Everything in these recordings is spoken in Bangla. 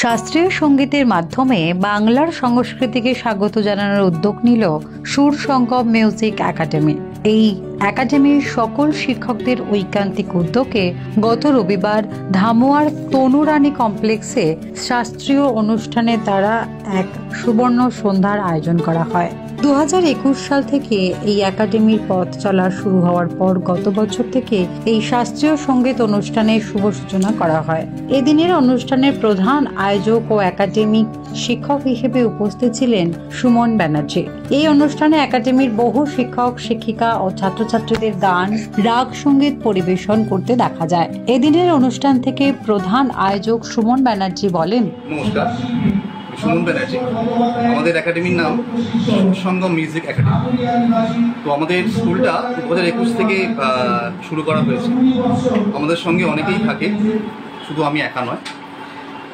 শাস্ত্রীয় সঙ্গীতের মাধ্যমে বাংলার সংস্কৃতিকে স্বাগত জানানোর উদ্যোগ নিল সুর সঙ্গম মিউজিক একাডেমি। এই একাডেমির সকল শিক্ষকদের ঐকান্তিক উদ্যোগে গত রবিবার ধামুয়ার তনুরানী কমপ্লেক্সে শাস্ত্রীয় অনুষ্ঠানের দ্বারা এক সুবর্ণ সন্ধ্যার আয়োজন করা হয়। 2021 সাল থেকে এই একাডেমির পথ চলা শুরু হওয়ার পর গত বছর থেকে এই শাস্ত্রীয় সঙ্গীত অনুষ্ঠানের শুভ সূচনা করা হয়। এদিনের অনুষ্ঠানের প্রধান আয়োজক ও একাডেমিক শিক্ষক হিসেবে উপস্থিত ছিলেন সুমন ব্যানার্জি। এই অনুষ্ঠানে একাডেমির বহু শিক্ষক শিক্ষিকা ও ছাত্রছাত্রীদের গান রাগ সঙ্গীত পরিবেশন করতে দেখা যায়। এদিনের অনুষ্ঠান থেকে প্রধান আয়োজক সুমন ব্যানার্জি বলেন, নমস্কার, সুমন ব্যানার্জি। আমাদের একাডেমির নাম সুর সঙ্গম মিউজিক একাডেমি। তো আমাদের স্কুলটা 2021 থেকে শুরু করা হয়েছে। আমাদের সঙ্গে অনেকেই থাকে, শুধু আমি একা নয়।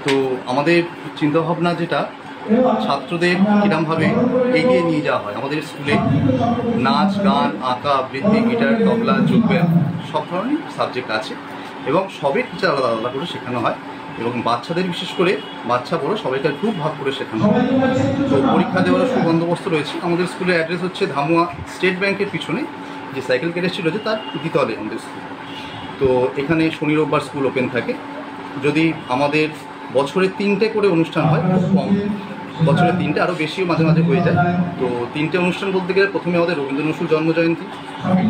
তো আমাদের চিন্তাভাবনা যেটা, ছাত্রদের কিরমভাবে এগিয়ে নিয়ে যাওয়া হয়। আমাদের স্কুলে নাচ, গান, আঁকা, আবৃত্তি, গিটার, তবলা, যোগব্যায়াম সব ধরনের সাবজেক্ট আছে এবং সবের টিচার আলাদা আলাদা করে শেখানো হয় এবং বাচ্চাদের বিশেষ করে বাচ্চা বড় সবাইকার খুব ভাগ করে শেখানো হয়। তো পরীক্ষা দেওয়ার সুবন্দোবস্ত রয়েছে। আমাদের স্কুলের অ্যাড্রেস হচ্ছে ধামুয়া স্টেট ব্যাংকের পিছনে যে সাইকেল গ্যারেজটি রয়েছে তার দ্বিতলে আমাদের স্কুল। তো এখানে শনি রোববার স্কুল ওপেন থাকে। যদি আমাদের বছরে 3টে করে অনুষ্ঠান হয়, খুব কম, বছরে 3টে, আরও বেশিও মাঝে মাঝে হয়ে যায়। তো 3টে অনুষ্ঠান বলতে গেলে প্রথমে আমাদের রবীন্দ্র নজরুল জন্মজয়ন্তী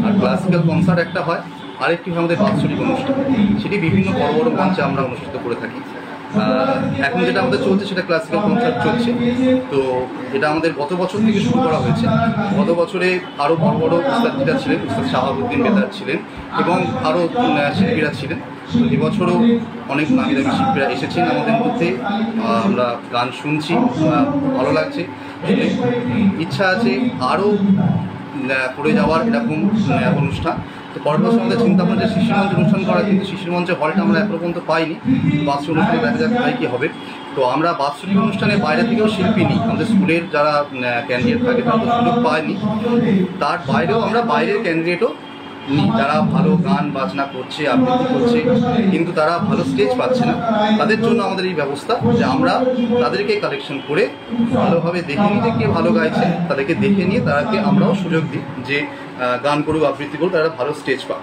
আর ক্লাসিক্যাল কনসার্ট একটা হয়, আরেকটি হয় আমাদের বাৎসরিক অনুষ্ঠান। সেটি বিভিন্ন বড় বড় মঞ্চে আমরা অনুষ্ঠিত করে থাকি। এখন যেটা আমাদের চলছে সেটা ক্লাসিক্যাল কনসার্ট চলছে। তো এটা আমাদের গত বছর থেকে শুরু করা হয়েছে। গত বছরে আরও বড় বড় উস্তাদিরা ছিলেন, উস্তাদ শাহাবুদ্দিন বেতার ছিলেন এবং আরও শিল্পীরা ছিলেন। তো এবছরও অনেক নামি দামি শিল্পীরা এসেছেন আমাদের মধ্যে। আমরা গান শুনছি, ভালো লাগছে। ইচ্ছা আছে আরও করে যাওয়ার এরকম অনুষ্ঠান। তো পরের বছর আমাদের চিন্তা ভাবনা যে শিশির মঞ্চ অনুষ্ঠান করা, কিন্তু শিশির মঞ্চের হলটা আমরা এখনো পর্যন্ত পাইনি। বাৎসরিক অনুষ্ঠানে দেখা যাক তাই কী হবে। তো আমরা বাৎসরিক অনুষ্ঠানে বাইরে থেকেও শিল্পী নিই। আমাদের স্কুলের যারা ক্যান্ডিডেট থাকে তারা তো সুযোগ পায়নি, তার বাইরেও আমরা বাইরের ক্যান্ডিডেটও নিই যারা ভালো গান বাজনা করছে, আবৃত্তি করছে, কিন্তু তারা ভালো স্টেজ পাচ্ছে না। তাদের জন্য আমাদের এই ব্যবস্থা যে আমরা তাদেরকে কালেকশন করে ভালোভাবে দেখে নিই যে কে ভালো গাইছে, তাদেরকে দেখে নিয়ে তাদেরকে আমরাও সুযোগ দিই যে গান করুক, আবৃত্তি করুক, তারা ভালো স্টেজ পাক।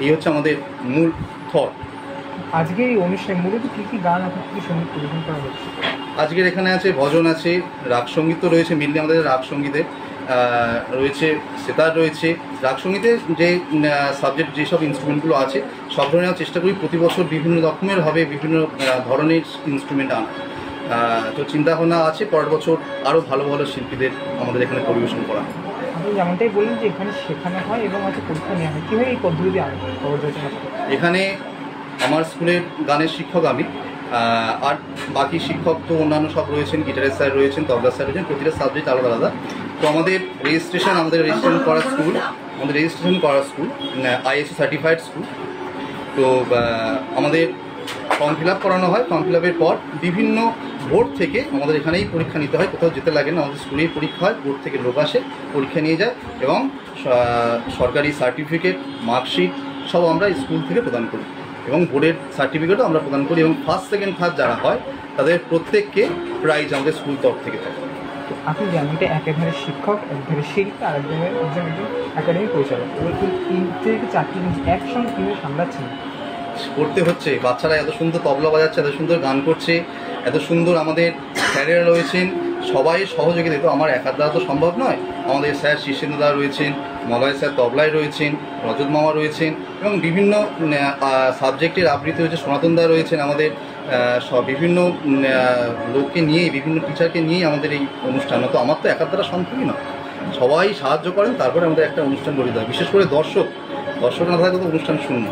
এই হচ্ছে আমাদের মূল থট। আজকে এই অনুষ্ঠানে মূলত কী কী গান আপনার সঙ্গীত পরিবেশন করা হচ্ছে? আজকের এখানে আছে ভজন আছে, রাগ সঙ্গীত তো রয়েছে, মেনলি আমাদের রাগ সঙ্গীতে রয়েছে সেতার রয়েছে। রাগ সঙ্গীতে যে সাবজেক্ট যেসব ইনস্ট্রুমেন্টগুলো আছে সব ধরনের চেষ্টা করি প্রতি বছর বিভিন্ন রকমের হবে, বিভিন্ন ধরনের ইনস্ট্রুমেন্ট আনা। তো চিন্তাভাবনা আছে পরের বছর আরও ভালো ভালো শিল্পীদের আমাদের এখানে পরিবেশন করা। আপনি যেমনটাই বললেন যে এখানে শেখানো হয় এবং আছে পরীক্ষা নেওয়া হয়, কীভাবে এই পদ্ধতি এখানে আমার স্কুলের গানের শিক্ষক আমি, আর বাকি শিক্ষক তো অন্যান্য সব রয়েছেন, গিটারের স্যার রয়েছেন, তবলা স্যার রয়েছেন, প্রতিটা সাবজেক্ট আলাদা আলাদা। তো আমাদের রেজিস্ট্রেশন করা স্কুল ISO সার্টিফাইড স্কুল। তো আমাদের ফর্ম ফিল আপ করানো হয়। ফর্ম ফিল আপের পর বিভিন্ন বোর্ড থেকে আমাদের এখানেই পরীক্ষা নিতে হয়, কোথাও যেতে লাগে না। আমাদের স্কুলেই পরীক্ষা হয়, বোর্ড থেকে লোক আসে, পরীক্ষা নিয়ে যায় এবং সরকারি সার্টিফিকেট, মার্কশিট সব আমরা স্কুল থেকে প্রদান করি এবং বোর্ডের সার্টিফিকেটও আমরা প্রদান করি এবং ফার্স্ট, সেকেন্ড, থার্ড যারা হয় তাদের প্রত্যেককে প্রাইজ আমাদের স্কুল তরফ থেকে থাকে। আপনি জানেন এটা একেবারে শিক্ষক, একবারে শিল্পী, আর একজন একাডেমি পরিচালক, এই 3 থেকে 4টি জিনিস একসঙ্গে কীভাবে সামলাচ্ছেন? করতে হচ্ছে। বাচ্চারা এত সুন্দর তবলা বাজাচ্ছে, এত সুন্দর গান করছে, এত সুন্দর আমাদের স্যারেরা রয়েছেন, সবাই সহযোগিতা। তো আমার একার দ্বারা তো সম্ভব নয়। আমাদের স্যার শীর্ষেন্দ্র দা রয়েছেন, মলয় স্যার তবলায় রয়েছেন, রজত মামা রয়েছেন এবং বিভিন্ন সাবজেক্টের আবৃত্তি রয়েছে, সনাতন দা রয়েছেন। আমাদের বিভিন্ন লোককে নিয়েই, বিভিন্ন টিচারকে নিয়েই আমাদের এই অনুষ্ঠান। তো আমার তো একার দ্বারা সম্ভবই নয়, সবাই সাহায্য করেন, তারপরে আমাদের একটা অনুষ্ঠান গড়িতে হয়। বিশেষ করে দর্শক না থাকলে তো অনুষ্ঠান শূন্য।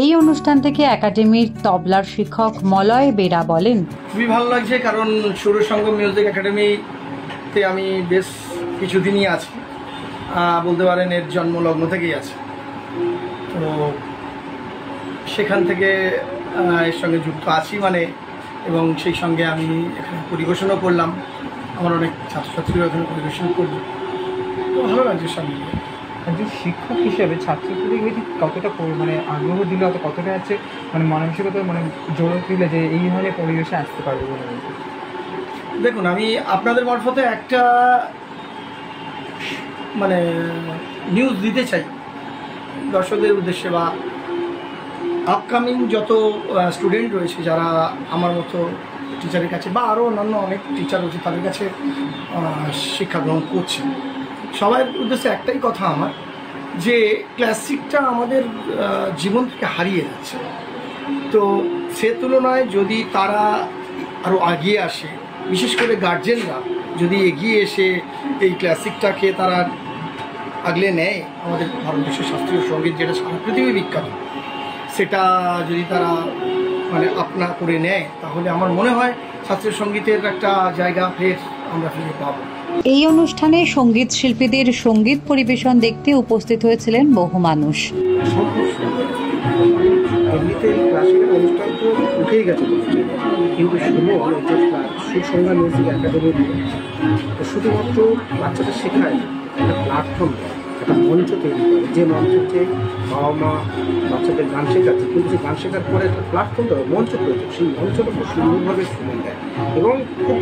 এই অনুষ্ঠান থেকে একাডেমির তবলার শিক্ষক মলয় বেরা বলেন, খুবই ভালো লাগছে, কারণ সুর সঙ্গম মিউজিক একাডেমি সঙ্গীতে আমি বেশ কিছুদিনই আছি, বলতে পারেন এর জন্মলগ্ন থেকেই আছে। তো সেখান থেকে এর সঙ্গে যুক্ত আছি এবং সেই সঙ্গে আমি এখানে পরিবেশনও করলাম। আমার অনেক ছাত্রছাত্রীরা এখানে পরিবেশন করল, তো ভালো লাগছে সঙ্গে। একজন শিক্ষক হিসেবে ছাত্রছাত্রীদের কতটা আগ্রহ দিলে কতটা আছে মানসিকতা জোর দিলে যে এই ধরনের পরিবেশে আসতে পারবে বলে? দেখুন, আমি আপনাদের মারফতে একটা নিউজ দিতে চাই দর্শকদের উদ্দেশ্যে, বা আপকামিং যত স্টুডেন্ট রয়েছে যারা আমার মতো টিচারের কাছে বা আরও অন্যান্য অনেক টিচার রয়েছে তাদের কাছে শিক্ষা গ্রহণ করছে, সবার উদ্দেশ্যে একটাই কথা আমার, যে ক্লাসিকটা আমাদের জীবন থেকে হারিয়ে যাচ্ছে। তো সে তুলনায় যদি তারা আরও এগিয়ে আসে, বিশেষ করে গার্জেনরা যদি এগিয়ে এসে এই ক্লাসিকটাকে তারা আগলে নেয়, আমাদের ভারতবর্ষের শাস্ত্রীয় সঙ্গীত যেটা সারা পৃথিবী বিখ্যাত, সেটা যদি তারা আপনা করে নেয়, তাহলে আমার মনে হয় শাস্ত্রীয় সঙ্গীতের একটা জায়গা ফের আমরা ফিরে পাবো। এই অনুষ্ঠানে সঙ্গীত শিল্পীদের সঙ্গীত পরিবেশন দেখতে উপস্থিত হয়েছিলেন বহু মানুষ। এমনিতে ক্লাসিক্যাল অনুষ্ঠান তো উঠেই গেছে, কিন্তু সুরসংজ্ঞা মিউজিক একাডেমি শুধুমাত্র বাচ্চাদের শেখায়, একটা প্ল্যাটফর্ম দেয়, একটা মঞ্চ তৈরি করে, যে মঞ্চে বাবা মা বাচ্চাদের গান শেখাচ্ছে, কিন্তু সেই গান শেখার পরে একটা প্ল্যাটফর্ম দেয়, মঞ্চ প্রয়োজন, সেই মঞ্চটা খুব সুন্দরভাবে শুনে দেয় এবং খুব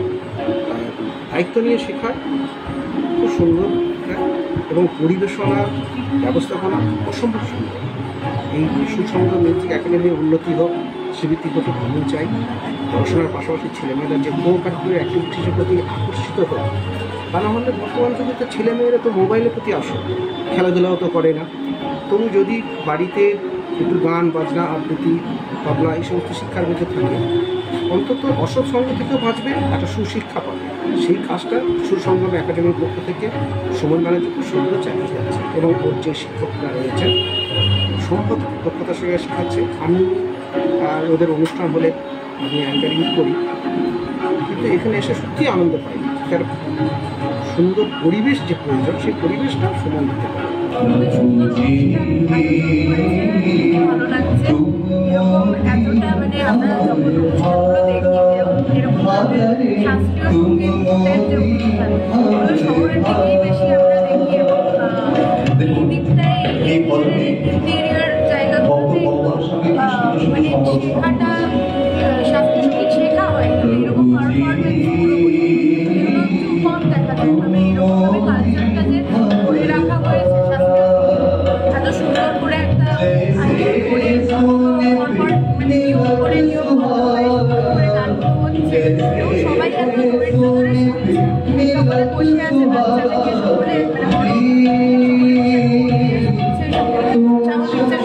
দায়িত্ব নিয়ে শেখায়, খুব সুন্দর এবং পরিবেশনার ব্যবস্থাপনা অসম্ভব সুন্দর। এই সুরসংজ্ঞা মিউজিক একাডেমির উন্নতি হোক, শ্রীবৃত্তি হোক, আমি চাই। পড়াশোনার পাশাপাশি ছেলেমেয়েরা যে কো কারিকুলার অ্যাক্টিভিটিসের প্রতি আকর্ষিত হোক, তা না হলে বর্তমান যুগে তো ছেলেমেয়েরা তো মোবাইলের প্রতি আসে, খেলাধুলাও তো করে না। তবু যদি বাড়িতে একটু গান বাজনা আবৃত্তি তবলা এই সমস্ত শিক্ষার মধ্যে থাকে, অন্তত অসৎ সঙ্গ থেকেও বাঁচবে, একটা সুশিক্ষা পাবে। সেই কাজটা সুরসংগ্রাম একাডেমির পক্ষ থেকে সময় ম্যানেজার খুব সুন্দর চালিয়ে যাচ্ছে এবং ওর যে শিক্ষকরা রয়েছেন সম্পদ দক্ষতার সঙ্গে শেখাচ্ছে। আমি ওদের অনুষ্ঠান হলে আমি অ্যাঙ্কারিং করি, কিন্তু এখানে এসে সত্যি আনন্দ পাই। তার সুন্দর পরিবেশ যে প্রয়োজন, সেই পরিবেশটা সময় দিতে পারে। ভালো লাগছে এরকম এতটা আমরা যখন অনুষ্ঠানগুলো দেখি এরকম শাস্ত্রীয় সঙ্গীতের যে অনুষ্ঠান এগুলো শহরের দিকেই বেশি আমরা দেখি এবং দিকটাই ইন্টেরিয়ার জায়গাগুলোতে শেখাটা শাস্ত্রীয় সঙ্গীত শেখা হয়, এরকম পারফরমেন্সগুলো একটু কম দেখা যায়। আমরা এরকমভাবে কালচারটাকে ধরে রাখা হয়েছে, এত সুন্দর করে একটা সবাই এত ধৈর্য ধরে সকলে বসে আছে, বাচ্চাদেরকে সকলে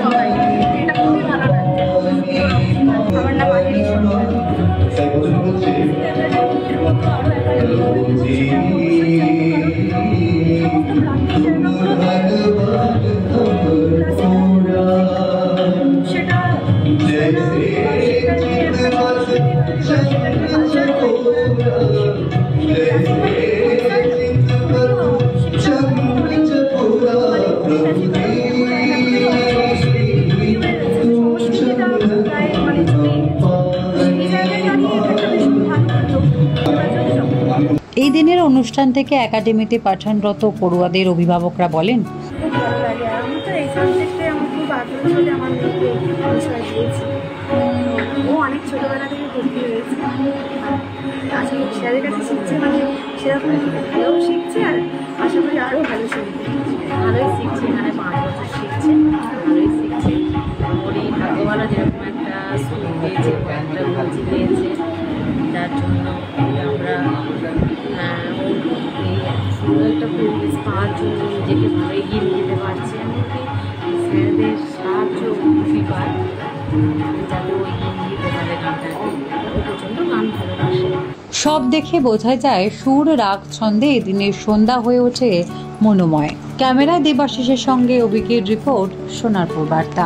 সবাই, এটা খুবই ভালো লাগছে। আমার নাম আজেরি সরকার। এই দিনের অনুষ্ঠান থেকে একাডেমিতে পাঠানরত পড়ুয়াদের অভিভাবকরা বলেন, খুব ভালো লাগে। আমি তো এই সাবজেক্টে আমার খুব আগ্রহ ছিল, আমার মেয়েকে বিষয় দিয়েছি। ও অনেক ছোটোবেলা থেকে ভর্তি হয়েছে, আসলে স্যারের কাছে শিখছে, সেরকম ভালোও শিখছে, আর আশা করি আরও ভালো শিখবে। ভালোই শিখছে, 5 বছর শিখছে, ভালোই শিখছে। ওরই ভাগ্যবালা যেরকম একটা স্কুল পেয়েছে, একটা কোচ পেয়েছে, যার জন্য আমরা সুন্দর একটা পরিবেশ পাওয়ার জন্য নিজেকে ভালো এগিয়ে নিয়ে যেতে পারছি। এমনকি স্যারদের সাহায্য খুবই পাই, যাতে ও এগিয়ে নিয়ে যেতে পারে গানটাকে। ও প্রচণ্ড গান ভালোবাসে। সব দেখে বোঝা যায় সুর রাগ ছন্দে এদিনের সন্ধ্যা হয়ে ওঠে মনোময়। ক্যামেরায় দেবাশিসের সঙ্গে অভিকের রিপোর্ট, সোনারপুর বার্তা।